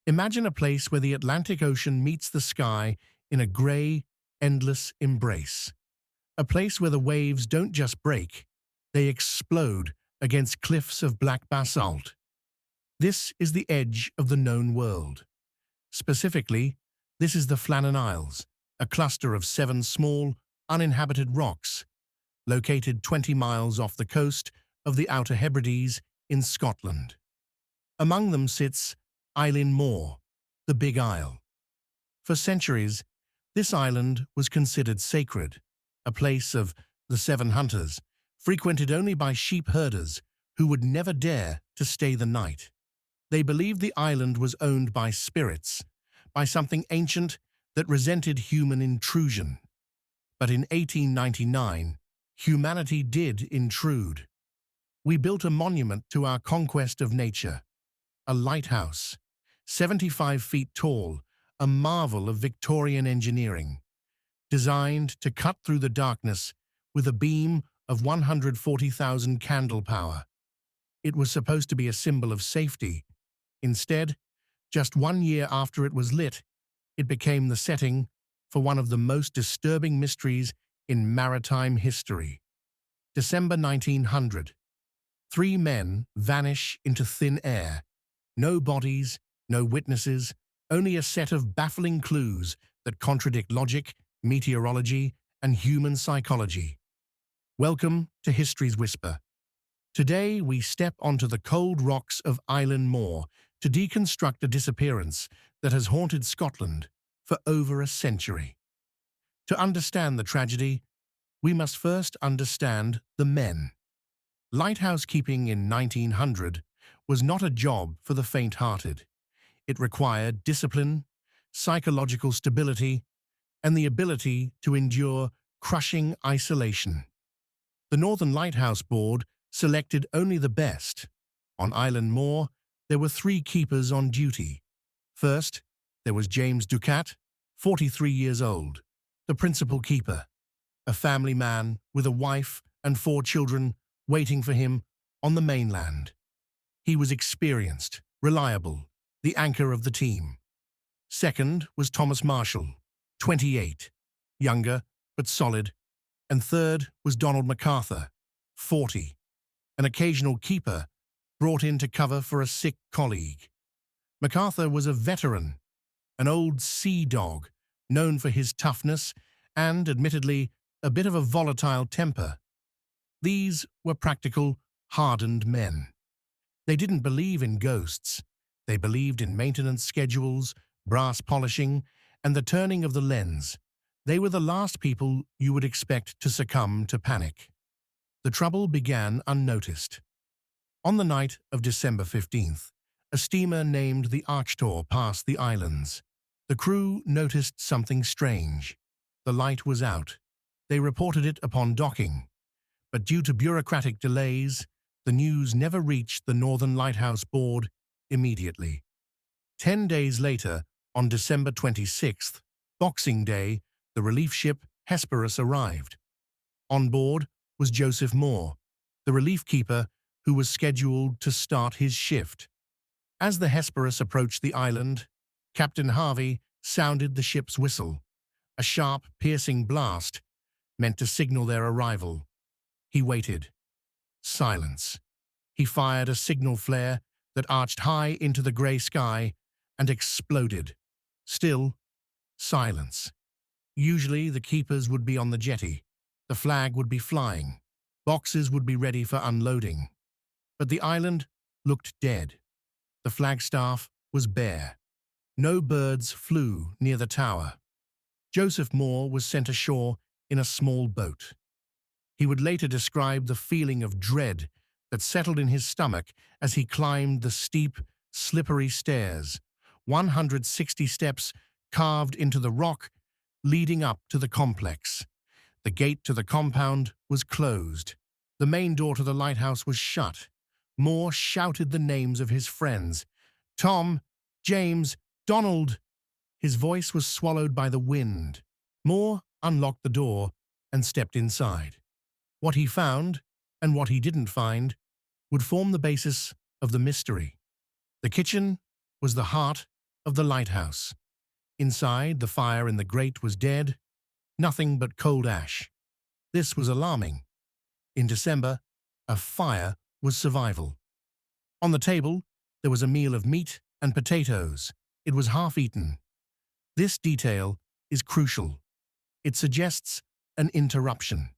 Imagine a place where the Atlantic Ocean meets the sky in a grey, endless embrace. A place where the waves don't just break, they explode against cliffs of black basalt. This is the edge of the known world. Specifically, this is the Flannan Isles, a cluster of 7 small, uninhabited rocks, located 20 miles off the coast of the Outer Hebrides in Scotland. Among them sits Eilean Mor, the Big Isle. For centuries, this island was considered sacred, a place of the 7 hunters, frequented only by sheep herders who would never dare to stay the night. They believed the island was owned by spirits, by something ancient that resented human intrusion. But in 1899, humanity did intrude. We built a monument to our conquest of nature, a lighthouse, 75 feet tall, a marvel of Victorian engineering, designed to cut through the darkness with a beam of 140,000 candle power. It was supposed to be a symbol of safety. Instead, just 1 year after it was lit, it became the setting for one of the most disturbing mysteries in maritime history. December 1900. 3 men vanish into thin air. No bodies, no witnesses, only a set of baffling clues that contradict logic, meteorology, and human psychology. Welcome to History's Whisper. Today, we step onto the cold rocks of Eilean Mor to deconstruct a disappearance that has haunted Scotland for over a century. To understand the tragedy, we must first understand the men. Lighthouse keeping in 1900 was not a job for the faint-hearted. It required discipline, psychological stability, and the ability to endure crushing isolation. The Northern Lighthouse Board selected only the best. On Eilean Mor, there were 3 keepers on duty. First, there was James Ducat, 43 years old, the principal keeper, a family man with a wife and 4 children waiting for him on the mainland. He was experienced, reliable, the anchor of the team. Second was Thomas Marshall, 28, younger but solid. And third was Donald MacArthur, 40, an occasional keeper brought in to cover for a sick colleague. MacArthur was a veteran, an old sea dog, known for his toughness and, admittedly, a bit of a volatile temper. These were practical, hardened men. They didn't believe in ghosts. They believed in maintenance schedules, brass polishing, and the turning of the lens. They were the last people you would expect to succumb to panic. The trouble began unnoticed. On the night of December 15th, a steamer named the Arctur passed the islands. The crew noticed something strange. The light was out. They reported it upon docking. But due to bureaucratic delays, the news never reached the Northern Lighthouse Board immediately. 10 days later, on December 26th, Boxing Day, the relief ship Hesperus arrived. On board was Joseph Moore, the relief keeper who was scheduled to start his shift. As the Hesperus approached the island, Captain Harvey sounded the ship's whistle, a sharp, piercing blast meant to signal their arrival. He waited. Silence. He fired a signal flare that arched high into the grey sky and exploded. Still, silence. Usually the keepers would be on the jetty. The flag would be flying. Boxes would be ready for unloading. But the island looked dead. The flagstaff was bare. No birds flew near the tower. Joseph Moore was sent ashore in a small boat. He would later describe the feeling of dread that settled in his stomach as he climbed the steep, slippery stairs, 160 steps carved into the rock leading up to the complex. The gate to the compound was closed. The main door to the lighthouse was shut. Moore shouted the names of his friends. Tom, James, Donald. His voice was swallowed by the wind. Moore unlocked the door and stepped inside. What he found, and what he didn't find, would form the basis of the mystery. The kitchen was the heart of the lighthouse. Inside, the fire in the grate was dead, nothing but cold ash. This was alarming. In December, a fire was survival. On the table, there was a meal of meat and potatoes. It was half-eaten. This detail is crucial. It suggests an interruption.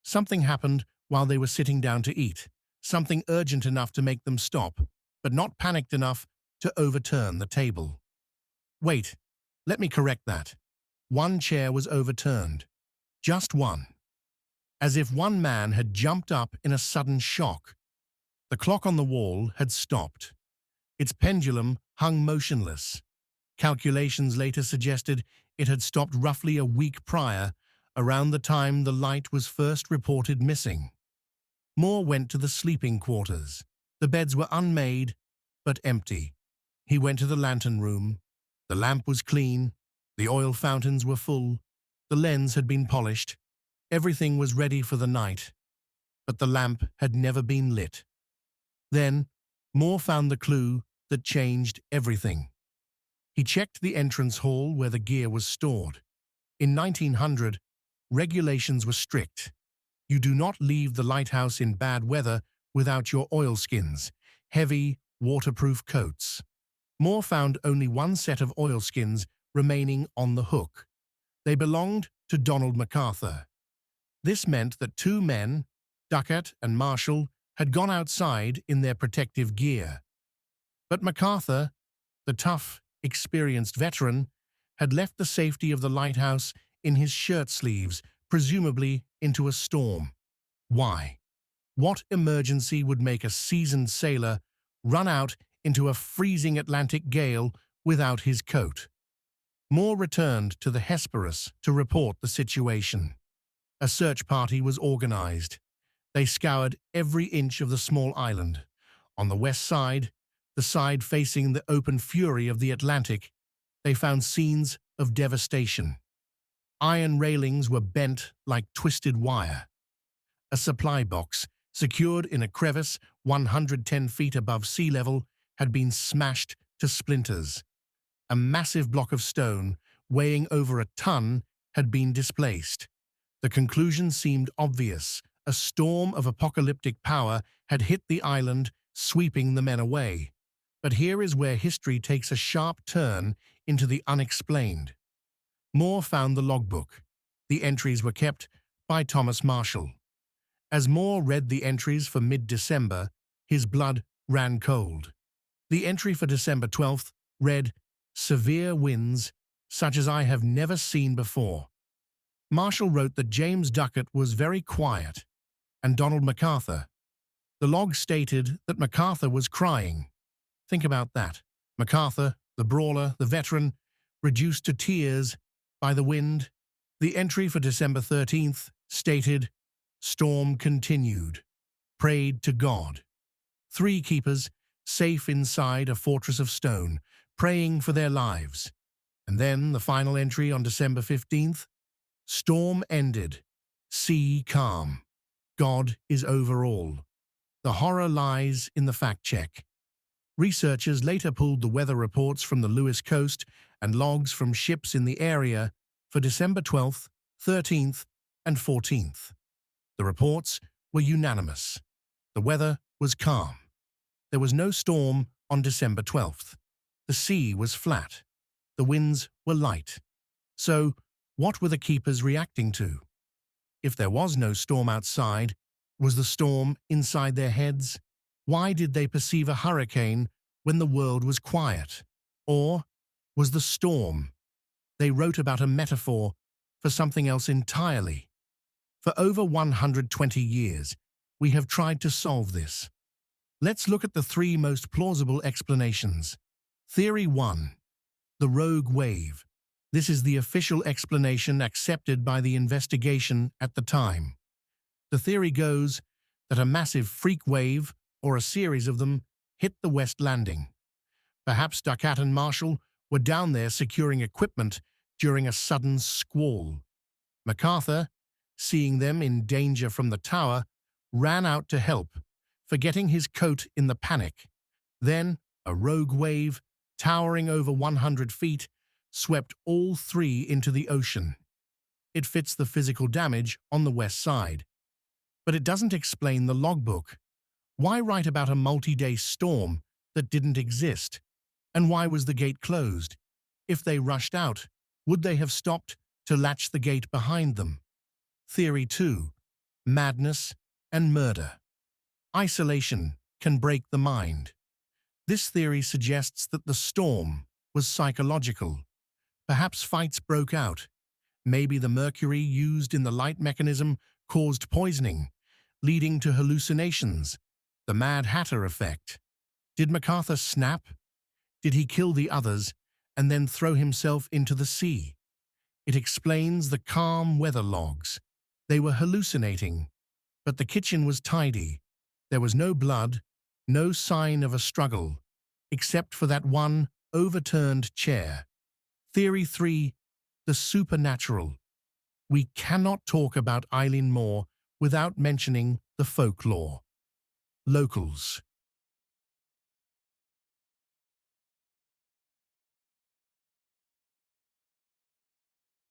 Something happened while they were sitting down to eat, something urgent enough to make them stop, but not panicked enough to overturn the table. Wait, let me correct that. One chair was overturned. Just one. As if one man had jumped up in a sudden shock. The clock on the wall had stopped. Its pendulum hung motionless. Calculations later suggested it had stopped roughly a week prior, around the time the light was first reported missing. Mor went to the sleeping quarters. The beds were unmade, but empty. He went to the lantern room. The lamp was clean. The oil fountains were full. The lens had been polished. Everything was ready for the night. But the lamp had never been lit. Then, Mor found the clue that changed everything. He checked the entrance hall where the gear was stored. In 1900, regulations were strict. You do not leave the lighthouse in bad weather without your oilskins, heavy, waterproof coats. Mor found only one set of oilskins remaining on the hook. They belonged to Donald MacArthur. This meant that two men, Ducat and Marshall, had gone outside in their protective gear. But MacArthur, the tough, experienced veteran, had left the safety of the lighthouse in his shirt sleeves, presumably into a storm. Why? What emergency would make a seasoned sailor run out into a freezing Atlantic gale without his coat? Mor returned to the Hesperus to report the situation. A search party was organized. They scoured every inch of the small island. On the west side, the side facing the open fury of the Atlantic, they found scenes of devastation. Iron railings were bent like twisted wire. A supply box, secured in a crevice 110 feet above sea level, had been smashed to splinters. A massive block of stone, weighing over a ton, had been displaced. The conclusion seemed obvious. A storm of apocalyptic power had hit the island, sweeping the men away. But here is where history takes a sharp turn into the unexplained. Mor found the logbook. The entries were kept by Thomas Marshall. As Mor read the entries for mid-December, his blood ran cold. The entry for December 12th read, "Severe winds, such as I have never seen before." Marshall wrote that James Ducat was very quiet, and Donald MacArthur. The log stated that MacArthur was crying. Think about that. MacArthur, the brawler, the veteran, reduced to tears by the wind. The entry for December 13th stated, "Storm continued. Prayed to God." Three keepers, safe inside a fortress of stone, praying for their lives. And then the final entry on December 15th, "Storm ended. Sea calm. God is over all." The horror lies in the fact-check. Researchers later pulled the weather reports from the Lewis Coast and logs from ships in the area for December 12th, 13th, and 14th. The reports were unanimous. The weather was calm. There was no storm on December 12th. The sea was flat. The winds were light. So, what were the keepers reacting to? If there was no storm outside, was the storm inside their heads? Why did they perceive a hurricane when the world was quiet? Or was the storm? They wrote about a metaphor for something else entirely. For over 120 years, we have tried to solve this. Let's look at the three most plausible explanations. Theory 1. The rogue wave. This is the official explanation accepted by the investigation at the time. The theory goes that a massive freak wave, or a series of them, hit the West Landing. Perhaps Ducat and Marshall were down there securing equipment during a sudden squall. MacArthur, seeing them in danger from the tower, ran out to help, forgetting his coat in the panic. Then, a rogue wave towering over 100 feet, swept all three into the ocean. It fits the physical damage on the west side. But it doesn't explain the logbook. Why write about a multi-day storm that didn't exist? And why was the gate closed? If they rushed out, would they have stopped to latch the gate behind them? Theory 2. Madness and murder. Isolation can break the mind. This theory suggests that the storm was psychological. Perhaps fights broke out. Maybe the mercury used in the light mechanism caused poisoning, leading to hallucinations, the Mad Hatter effect. Did MacArthur snap? Did he kill the others and then throw himself into the sea? It explains the calm weather logs. They were hallucinating, but the kitchen was tidy. There was no blood, no sign of a struggle, except for that one overturned chair. Theory 3. The supernatural. We cannot talk about Eilean Mor without mentioning the folklore. Locals.